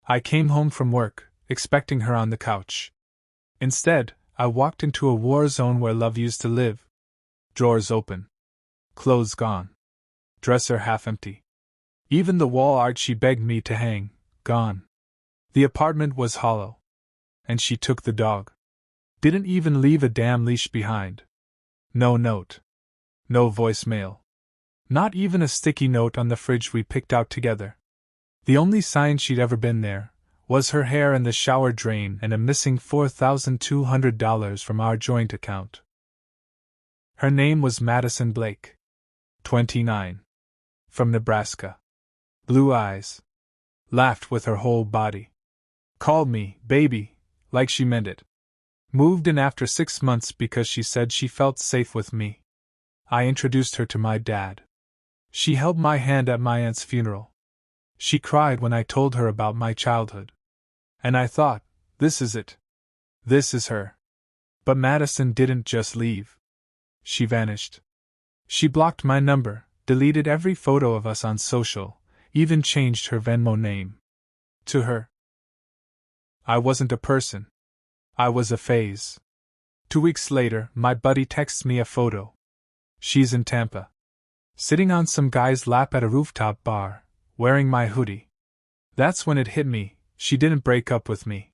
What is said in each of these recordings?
I came home from work, expecting her on the couch. Instead, I walked into a war zone where love used to live. Drawers open. Clothes gone. Dresser half empty. Even the wall art she begged me to hang, gone. The apartment was hollow. And she took the dog. Didn't even leave a damn leash behind. No note. No voicemail. Not even a sticky note on the fridge we picked out together. The only sign she'd ever been there was her hair in the shower drain and a missing $4,200 from our joint account. Her name was Madison Blake. 29. From Nebraska. Blue eyes. Laughed with her whole body. Called me baby, like she meant it. Moved in after 6 months because she said she felt safe with me. I introduced her to my dad. She held my hand at my aunt's funeral. She cried when I told her about my childhood. And I thought, this is it. This is her. But Madison didn't just leave. She vanished. She blocked my number, deleted every photo of us on social, even changed her Venmo name. To her, I wasn't a person. I was a phase. 2 weeks later, my buddy texts me a photo. She's in Tampa. Sitting on some guy's lap at a rooftop bar, wearing my hoodie. That's when it hit me, she didn't break up with me.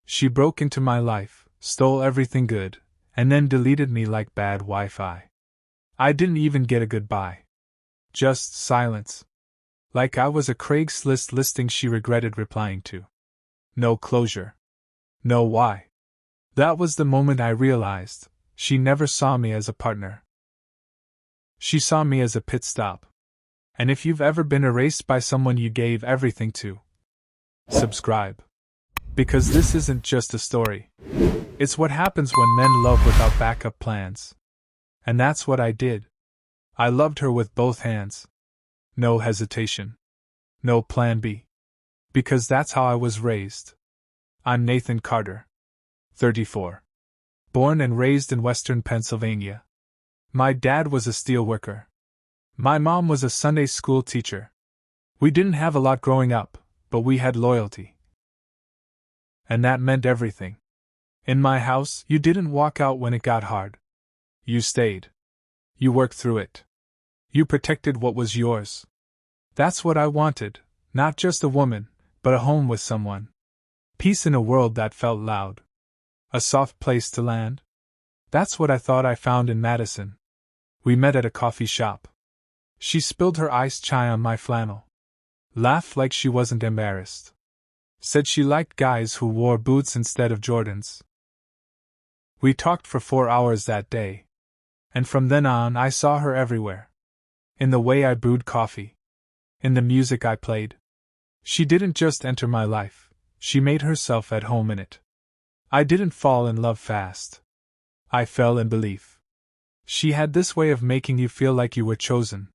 She broke into my life, stole everything good, and then deleted me like bad Wi-Fi. I didn't even get a goodbye. Just silence. Like I was a Craigslist listing she regretted replying to. No closure. No why. That was the moment I realized, she never saw me as a partner. She saw me as a pit stop. And if you've ever been erased by someone you gave everything to, subscribe. Because this isn't just a story. It's what happens when men love without backup plans. And that's what I did. I loved her with both hands. No hesitation. No plan B. Because that's how I was raised. I'm Nathan Carter. 34. Born and raised in western Pennsylvania. My dad was a steelworker. My mom was a Sunday school teacher. We didn't have a lot growing up, but we had loyalty. And that meant everything. In my house, you didn't walk out when it got hard. You stayed. You worked through it. You protected what was yours. That's what I wanted, not just a woman, but a home with someone. Peace in a world that felt loud. A soft place to land. That's what I thought I found in Madison. We met at a coffee shop. She spilled her iced chai on my flannel. Laughed like she wasn't embarrassed. Said she liked guys who wore boots instead of Jordans. We talked for 4 hours that day. And from then on I saw her everywhere. In the way I brewed coffee. In the music I played. She didn't just enter my life, she made herself at home in it. I didn't fall in love fast. I fell in belief. She had this way of making you feel like you were chosen.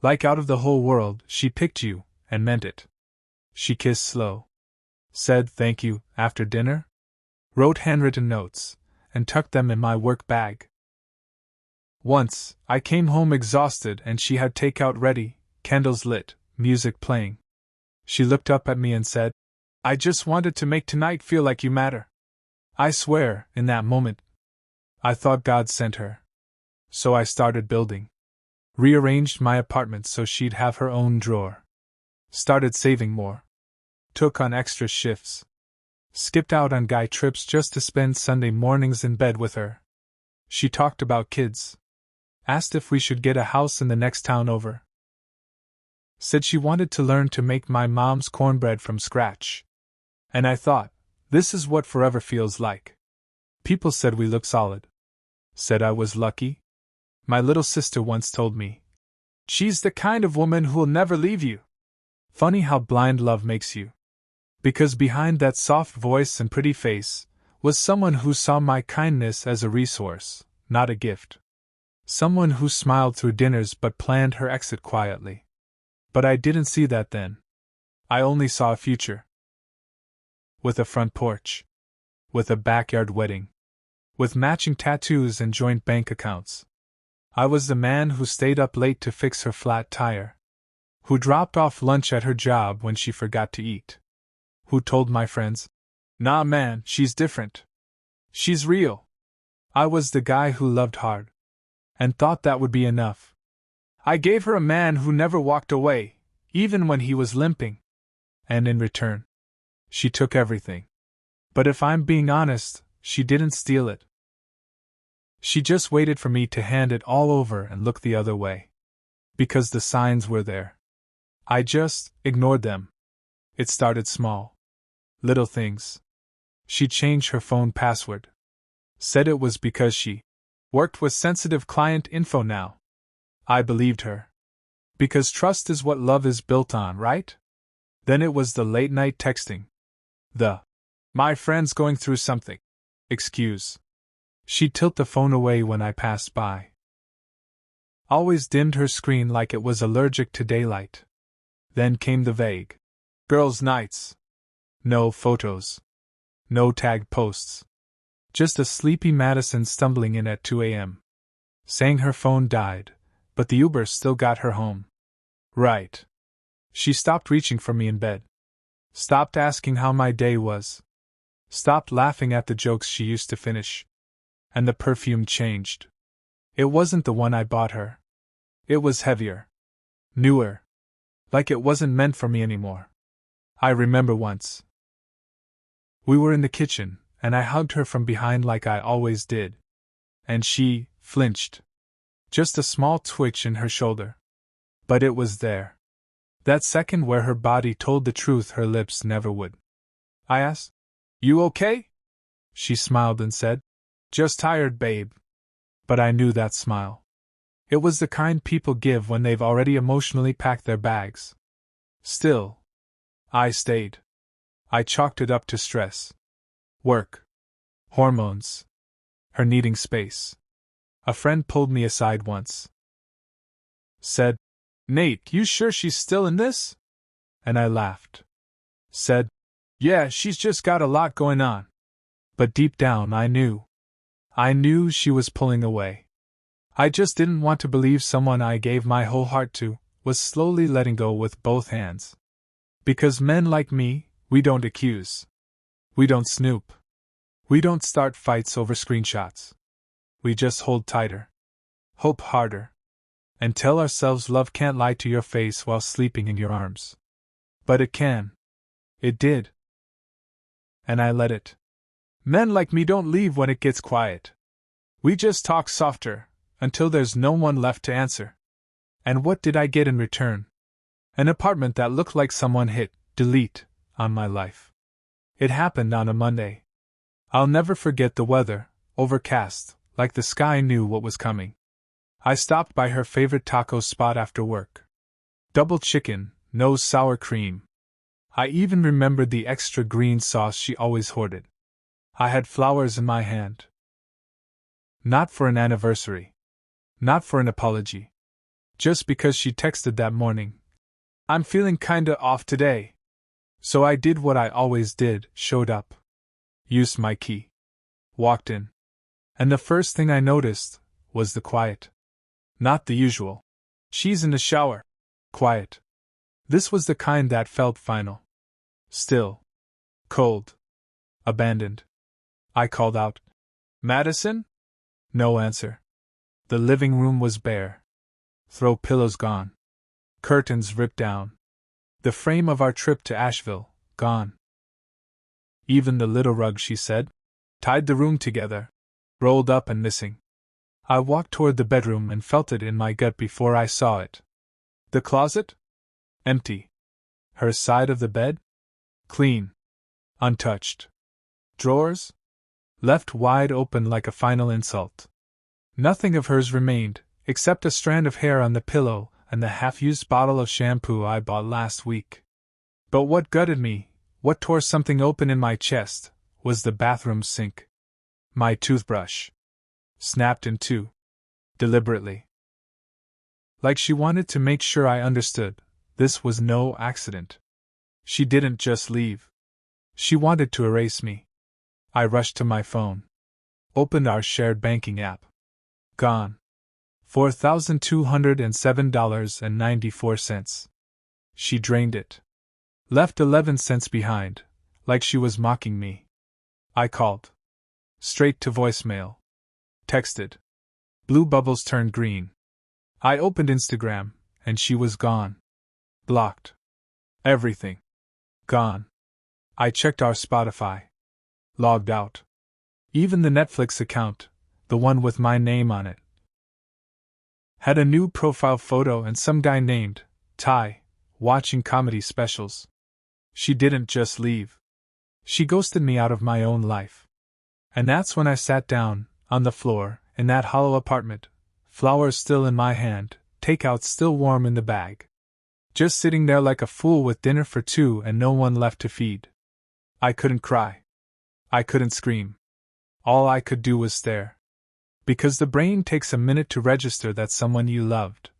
Like out of the whole world, she picked you, and meant it. She kissed slow. Said thank you after dinner. Wrote handwritten notes, and tucked them in my work bag. Once, I came home exhausted and she had takeout ready, candles lit, music playing. She looked up at me and said, I just wanted to make tonight feel like you matter. I swear, in that moment, I thought God sent her. So I started building. Rearranged my apartment so she'd have her own drawer. Started saving more. Took on extra shifts. Skipped out on guy trips just to spend Sunday mornings in bed with her. She talked about kids. Asked if we should get a house in the next town over. Said she wanted to learn to make my mom's cornbread from scratch. And I thought, this is what forever feels like. People said we look solid. Said I was lucky. My little sister once told me, she's the kind of woman who'll never leave you. Funny how blind love makes you. Because behind that soft voice and pretty face was someone who saw my kindness as a resource, not a gift. Someone who smiled through dinners but planned her exit quietly. But I didn't see that then. I only saw a future. With a front porch. With a backyard wedding. With matching tattoos and joint bank accounts. I was the man who stayed up late to fix her flat tire. Who dropped off lunch at her job when she forgot to eat. Who told my friends? Nah, man, she's different. She's real. I was the guy who loved hard. And thought that would be enough. I gave her a man who never walked away, even when he was limping. And in return, she took everything. But if I'm being honest, she didn't steal it. She just waited for me to hand it all over and look the other way. Because the signs were there. I just ignored them. It started small. Little things. She changed her phone password. Said it was because she worked with sensitive client info now. I believed her. Because trust is what love is built on, right? Then it was the late-night texting. My friend's going through something. Excuse. She'd tilt the phone away when I passed by. Always dimmed her screen like it was allergic to daylight. Then came the vague girls' nights. No photos. No tagged posts. Just a sleepy Madison stumbling in at 2 a.m. Saying her phone died, but the Uber still got her home. Right. She stopped reaching for me in bed. Stopped asking how my day was. Stopped laughing at the jokes she used to finish. And the perfume changed. It wasn't the one I bought her. It was heavier. Newer. Like it wasn't meant for me anymore. I remember once. We were in the kitchen, and I hugged her from behind like I always did. And she flinched. Just a small twitch in her shoulder. But it was there. That second where her body told the truth her lips never would. I asked, "You okay?" She smiled and said, "Just tired, babe." But I knew that smile. It was the kind people give when they've already emotionally packed their bags. Still, I stayed. I chalked it up to stress. Work. Hormones. Her needing space. A friend pulled me aside once. Said, "Nate, you sure she's still in this?" And I laughed. Said, "Yeah, she's just got a lot going on." But deep down I knew. I knew she was pulling away. I just didn't want to believe someone I gave my whole heart to was slowly letting go with both hands. Because men like me, we don't accuse. We don't snoop. We don't start fights over screenshots. We just hold tighter. Hope harder. And tell ourselves love can't lie to your face while sleeping in your arms. But it can. It did. And I let it. Men like me don't leave when it gets quiet. We just talk softer, until there's no one left to answer. And what did I get in return? An apartment that looked like someone hit delete on my life. It happened on a Monday. I'll never forget the weather, overcast, like the sky knew what was coming. I stopped by her favorite taco spot after work. Double chicken, no sour cream. I even remembered the extra green sauce she always hoarded. I had flowers in my hand. Not for an anniversary. Not for an apology. Just because she texted that morning. "I'm feeling kinda off today." So I did what I always did, showed up. Used my key. Walked in. And the first thing I noticed was the quiet. Not the usual. "She's in the shower." Quiet. This was the kind that felt final. Still. Cold. Abandoned. I called out, "Madison?" No answer. The living room was bare. Throw pillows gone. Curtains ripped down. The frame of our trip to Asheville, gone. Even the little rug she said tied the room together, rolled up and missing. I walked toward the bedroom and felt it in my gut before I saw it. The closet? Empty. Her side of the bed? Clean. Untouched. Drawers? Left wide open like a final insult. Nothing of hers remained, except a strand of hair on the pillow and the half-used bottle of shampoo I bought last week. But what gutted me, what tore something open in my chest, was the bathroom sink. My toothbrush. Snapped in two. Deliberately. Like she wanted to make sure I understood, this was no accident. She didn't just leave. She wanted to erase me. I rushed to my phone. Opened our shared banking app. Gone. $4,207.94. She drained it. Left 11 cents behind, like she was mocking me. I called. Straight to voicemail. Texted. Blue bubbles turned green. I opened Instagram, and she was gone. Blocked. Everything. Gone. I checked our Spotify. Logged out. Even the Netflix account, the one with my name on it, had a new profile photo and some guy named Ty, watching comedy specials. She didn't just leave. She ghosted me out of my own life. And that's when I sat down, on the floor, in that hollow apartment, flowers still in my hand, takeout still warm in the bag. Just sitting there like a fool with dinner for two and no one left to feed. I couldn't cry. I couldn't scream. All I could do was stare. Because the brain takes a minute to register that someone you loved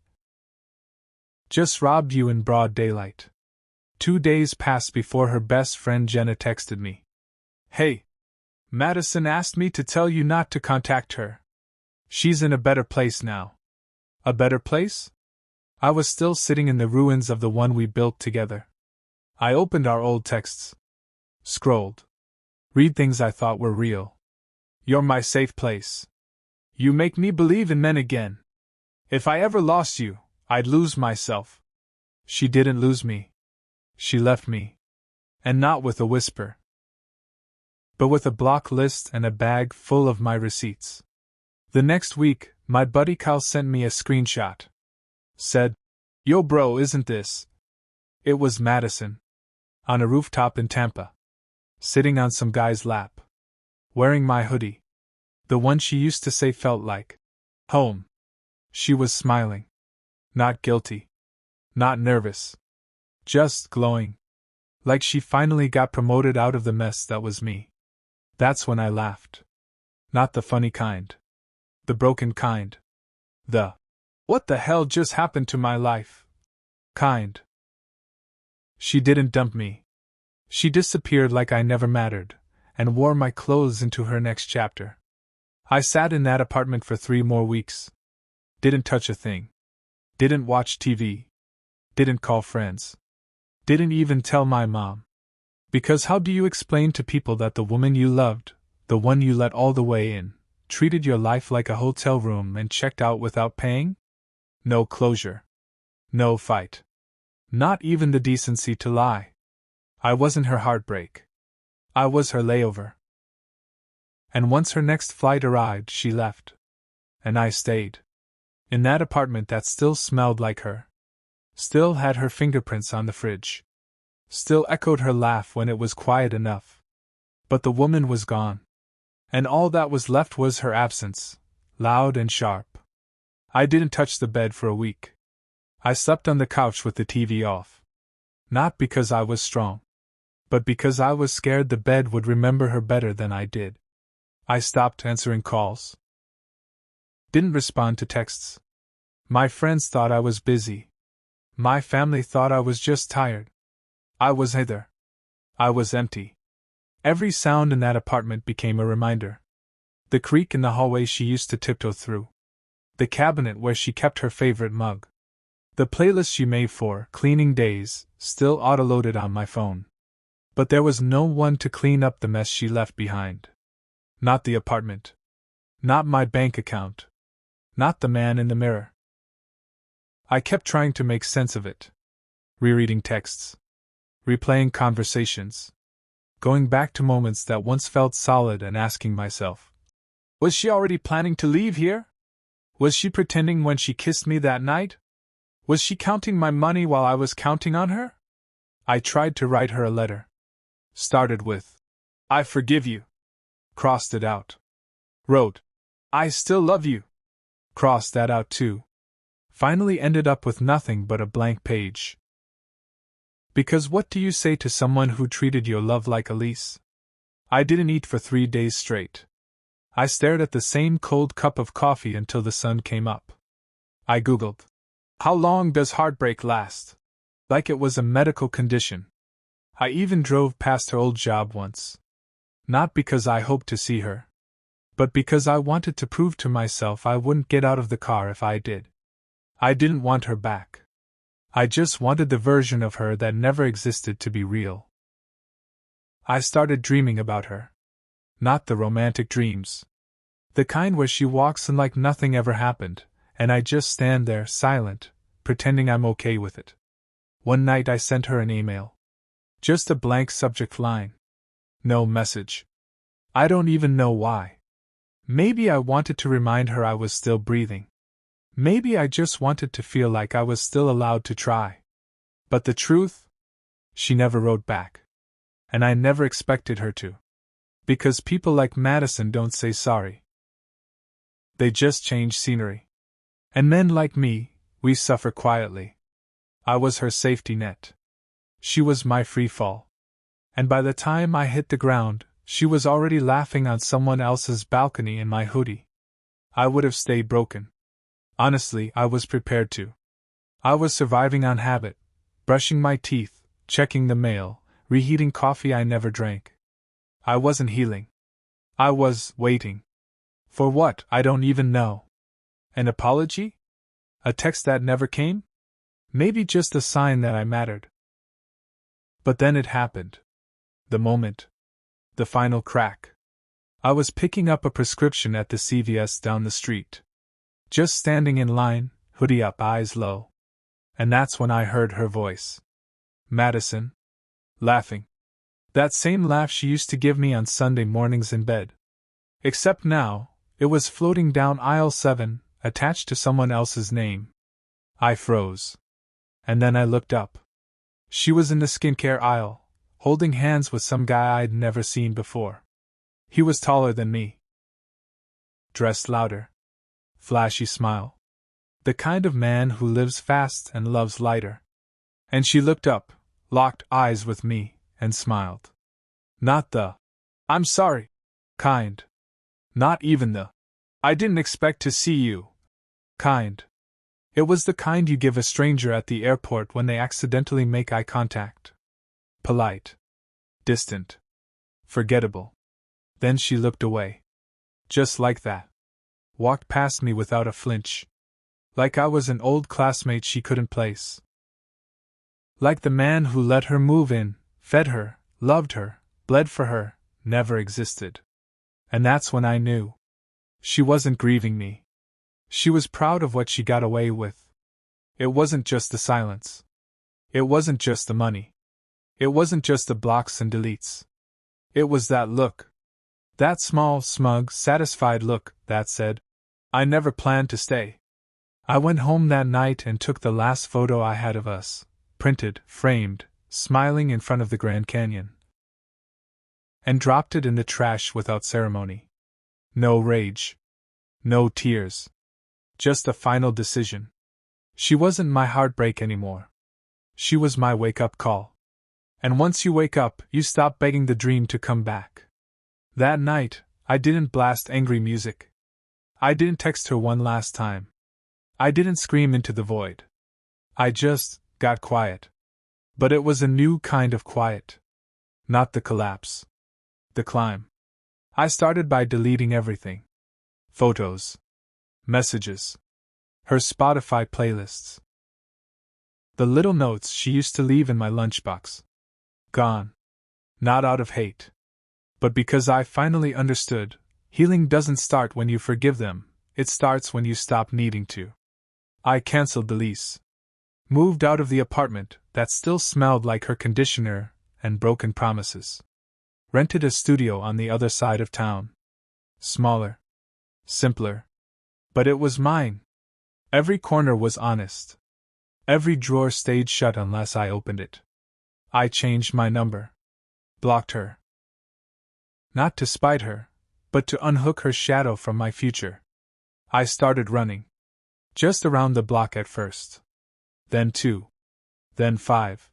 just robbed you in broad daylight. 2 days passed before her best friend Jenna texted me. Hey, Madison asked me to tell you not to contact her. She's in a better place now. A better place? I was still sitting in the ruins of the one we built together. I opened our old texts. Scrolled. Read things I thought were real. You're my safe place. You make me believe in men again. If I ever lost you, I'd lose myself. She didn't lose me. She left me. And not with a whisper, but with a block list and a bag full of my receipts. The next week, my buddy Kyle sent me a screenshot. Said, "Yo bro, isn't this?" It was Madison. On a rooftop in Tampa. Sitting on some guy's lap. Wearing my hoodie. The one she used to say felt like home. She was smiling. Not guilty. Not nervous. Just glowing. Like she finally got promoted out of the mess that was me. That's when I laughed. Not the funny kind. The broken kind. The "what the hell just happened to my life?" kind. She didn't dump me. She disappeared like I never mattered, and wore my clothes into her next chapter. I sat in that apartment for 3 more weeks. Didn't touch a thing. Didn't watch TV. Didn't call friends. Didn't even tell my mom. Because how do you explain to people that the woman you loved, the one you let all the way in, treated your life like a hotel room and checked out without paying? No closure. No fight. Not even the decency to lie. I wasn't her heartbreak. I was her layover. And once her next flight arrived, she left. And I stayed. In that apartment that still smelled like her. Still had her fingerprints on the fridge. Still echoed her laugh when it was quiet enough. But the woman was gone. And all that was left was her absence, loud and sharp. I didn't touch the bed for a week. I slept on the couch with the TV off. Not because I was strong, but because I was scared the bed would remember her better than I did. I stopped answering calls. Didn't respond to texts. My friends thought I was busy. My family thought I was just tired. I was neither. I was empty. Every sound in that apartment became a reminder. The creak in the hallway she used to tiptoe through. The cabinet where she kept her favorite mug. The playlist she made for cleaning days, still auto-loaded on my phone. But there was no one to clean up the mess she left behind. Not the apartment. Not my bank account. Not the man in the mirror. I kept trying to make sense of it. Rereading texts. Replaying conversations. Going back to moments that once felt solid and asking myself, was she already planning to leave here? Was she pretending when she kissed me that night? Was she counting my money while I was counting on her? I tried to write her a letter. Started with, "I forgive you." Crossed it out. Wrote, "I still love you." Crossed that out too. Finally ended up with nothing but a blank page. Because what do you say to someone who treated your love like a lease? I didn't eat for 3 days straight. I stared at the same cold cup of coffee until the sun came up. I Googled, "How long does heartbreak last?" Like it was a medical condition. I even drove past her old job once. Not because I hoped to see her, but because I wanted to prove to myself I wouldn't get out of the car if I did. I didn't want her back. I just wanted the version of her that never existed to be real. I started dreaming about her. Not the romantic dreams. The kind where she walks in like nothing ever happened, and I just stand there, silent, pretending I'm okay with it. One night I sent her an email. Just a blank subject line. No message. I don't even know why. Maybe I wanted to remind her I was still breathing. Maybe I just wanted to feel like I was still allowed to try. But the truth? She never wrote back. And I never expected her to. Because people like Madison don't say sorry. They just change scenery. And men like me, we suffer quietly. I was her safety net. She was my free fall. And by the time I hit the ground, she was already laughing on someone else's balcony in my hoodie. I would have stayed broken. Honestly, I was prepared to. I was surviving on habit, brushing my teeth, checking the mail, reheating coffee I never drank. I wasn't healing. I was waiting. For what, I don't even know. An apology? A text that never came? Maybe just a sign that I mattered. But then it happened. The moment. The final crack. I was picking up a prescription at the CVS down the street. Just standing in line, hoodie up, eyes low. And that's when I heard her voice. Madison. Laughing. That same laugh she used to give me on Sunday mornings in bed. Except now, it was floating down aisle 7, attached to someone else's name. I froze. And then I looked up. She was in the skincare aisle, holding hands with some guy I'd never seen before. He was taller than me. Dressed louder. Flashy smile. The kind of man who lives fast and loves lighter. And she looked up, locked eyes with me, and smiled. Not the, "I'm sorry," kind. Not even the, "I didn't expect to see you" kind. It was the kind you give a stranger at the airport when they accidentally make eye contact. Polite. Distant. Forgettable. Then she looked away. Just like that. Walked past me without a flinch. Like I was an old classmate she couldn't place. Like the man who let her move in, fed her, loved her, bled for her, never existed. And that's when I knew. She wasn't grieving me. She was proud of what she got away with. It wasn't just the silence. It wasn't just the money. It wasn't just the blocks and deletes. It was that look. That small, smug, satisfied look that said, "I never planned to stay." I went home that night and took the last photo I had of us, printed, framed, smiling in front of the Grand Canyon. And dropped it in the trash without ceremony. No rage. No tears. Just a final decision. She wasn't my heartbreak anymore. She was my wake-up call. And once you wake up, you stop begging the dream to come back. That night, I didn't blast angry music. I didn't text her one last time. I didn't scream into the void. I just got quiet. But it was a new kind of quiet. Not the collapse. The climb. I started by deleting everything. Photos. Messages. Her Spotify playlists. The little notes she used to leave in my lunchbox. Gone. Not out of hate. But because I finally understood, healing doesn't start when you forgive them, it starts when you stop needing to. I canceled the lease. Moved out of the apartment that still smelled like her conditioner and broken promises. Rented a studio on the other side of town. Smaller. Simpler. But it was mine. Every corner was honest. Every drawer stayed shut unless I opened it. I changed my number. Blocked her. Not to spite her, but to unhook her shadow from my future. I started running. Just around the block at first. Then 2. Then 5.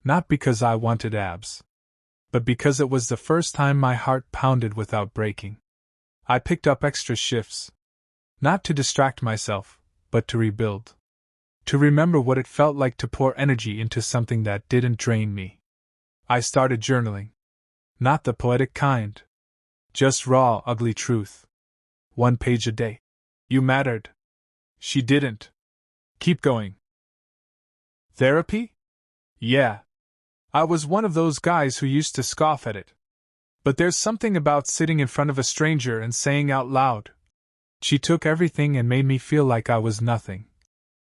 Not because I wanted abs. But because it was the first time my heart pounded without breaking. I picked up extra shifts. Not to distract myself, but to rebuild. To remember what it felt like to pour energy into something that didn't drain me. I started journaling. Not the poetic kind. Just raw, ugly truth. 1 page a day. You mattered. She didn't. Keep going. Therapy? Yeah. I was one of those guys who used to scoff at it. But there's something about sitting in front of a stranger and saying out loud, "She took everything and made me feel like I was nothing."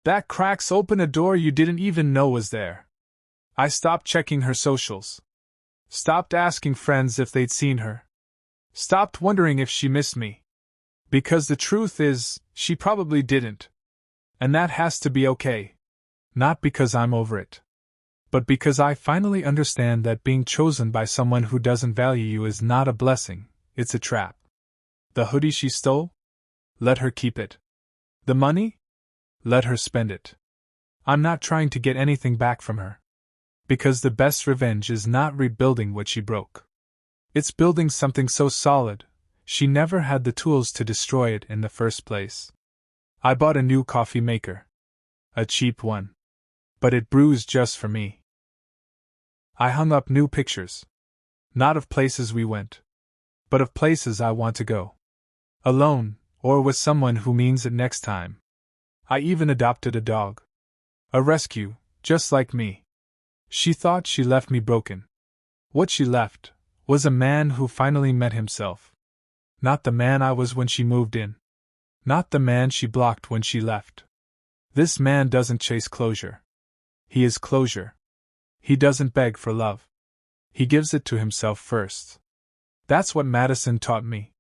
That cracks open a door you didn't even know was there. I stopped checking her socials. Stopped asking friends if they'd seen her. Stopped wondering if she missed me. Because the truth is, she probably didn't. And that has to be okay. Not because I'm over it. But because I finally understand that being chosen by someone who doesn't value you is not a blessing, it's a trap. The hoodie she stole? Let her keep it. The money? Let her spend it. I'm not trying to get anything back from her. Because the best revenge is not rebuilding what she broke. It's building something so solid, she never had the tools to destroy it in the first place. I bought a new coffee maker. A cheap one. But it brews just for me. I hung up new pictures. Not of places we went. But of places I want to go. Alone, or with someone who means it next time. I even adopted a dog. A rescue, just like me. She thought she left me broken. What she left was a man who finally met himself. Not the man I was when she moved in. Not the man she blocked when she left. This man doesn't chase closure. He is closure. He doesn't beg for love. He gives it to himself first. That's what Madison taught me.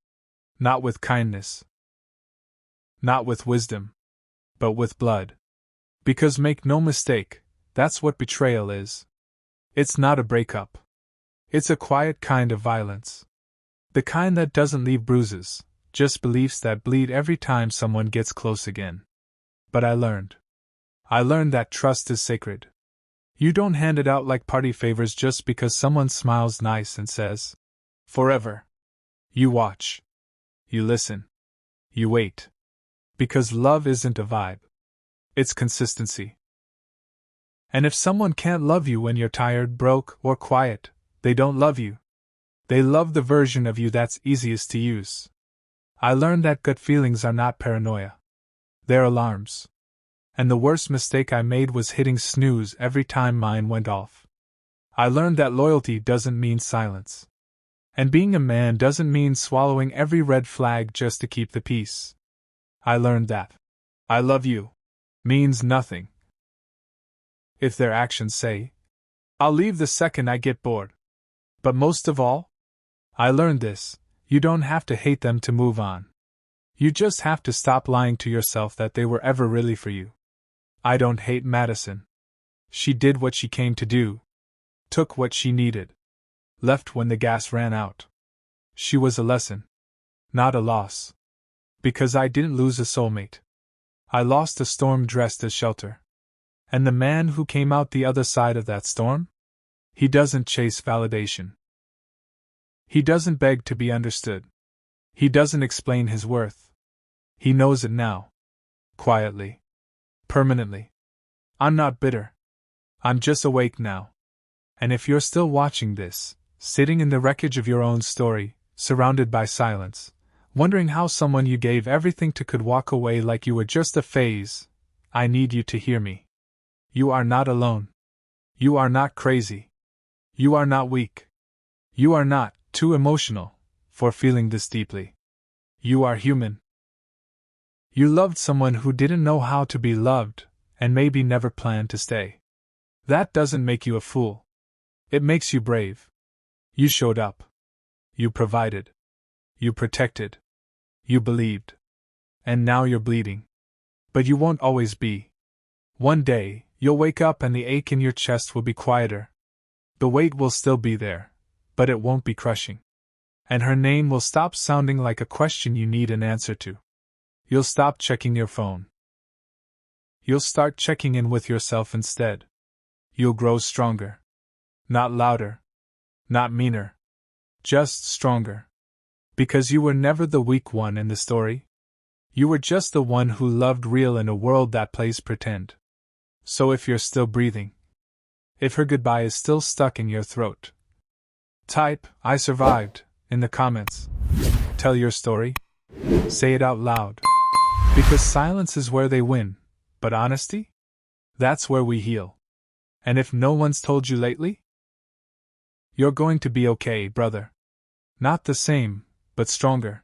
Not with kindness. Not with wisdom. But with blood. Because make no mistake, that's what betrayal is. It's not a breakup. It's a quiet kind of violence. The kind that doesn't leave bruises, just beliefs that bleed every time someone gets close again. But I learned that trust is sacred. You don't hand it out like party favors just because someone smiles nice and says, "Forever." You watch. You listen. You wait. Because love isn't a vibe. It's consistency. And if someone can't love you when you're tired, broke, or quiet, they don't love you. They love the version of you that's easiest to use. I learned that gut feelings are not paranoia. They're alarms. And the worst mistake I made was hitting snooze every time mine went off. I learned that loyalty doesn't mean silence. And being a man doesn't mean swallowing every red flag just to keep the peace. I learned that "I love you" means nothing if their actions say, "I'll leave the second I get bored." But most of all, I learned this: you don't have to hate them to move on. You just have to stop lying to yourself that they were ever really for you. I don't hate Madison. She did what she came to do. Took what she needed. Left when the gas ran out. She was a lesson. Not a loss. Because I didn't lose a soulmate. I lost a storm dressed as shelter. And the man who came out the other side of that storm? He doesn't chase validation. He doesn't beg to be understood. He doesn't explain his worth. He knows it now. Quietly. Permanently. I'm not bitter. I'm just awake now. And if you're still watching this, sitting in the wreckage of your own story, surrounded by silence, wondering how someone you gave everything to could walk away like you were just a phase, I need you to hear me. You are not alone. You are not crazy. You are not weak. You are not too emotional for feeling this deeply. You are human. You loved someone who didn't know how to be loved, and maybe never planned to stay. That doesn't make you a fool. It makes you brave. You showed up. You provided. You protected. You believed. And now you're bleeding. But you won't always be. One day, you'll wake up and the ache in your chest will be quieter. The weight will still be there, but it won't be crushing. And her name will stop sounding like a question you need an answer to. You'll stop checking your phone. You'll start checking in with yourself instead. You'll grow stronger. Not louder. Not meaner. Just stronger. Because you were never the weak one in the story. You were just the one who loved real in a world that plays pretend. So if you're still breathing, if her goodbye is still stuck in your throat, type "I survived" in the comments. Tell your story. Say it out loud. Because silence is where they win, but honesty? That's where we heal. And if no one's told you lately, You're going to be okay, brother. Not the same, but stronger.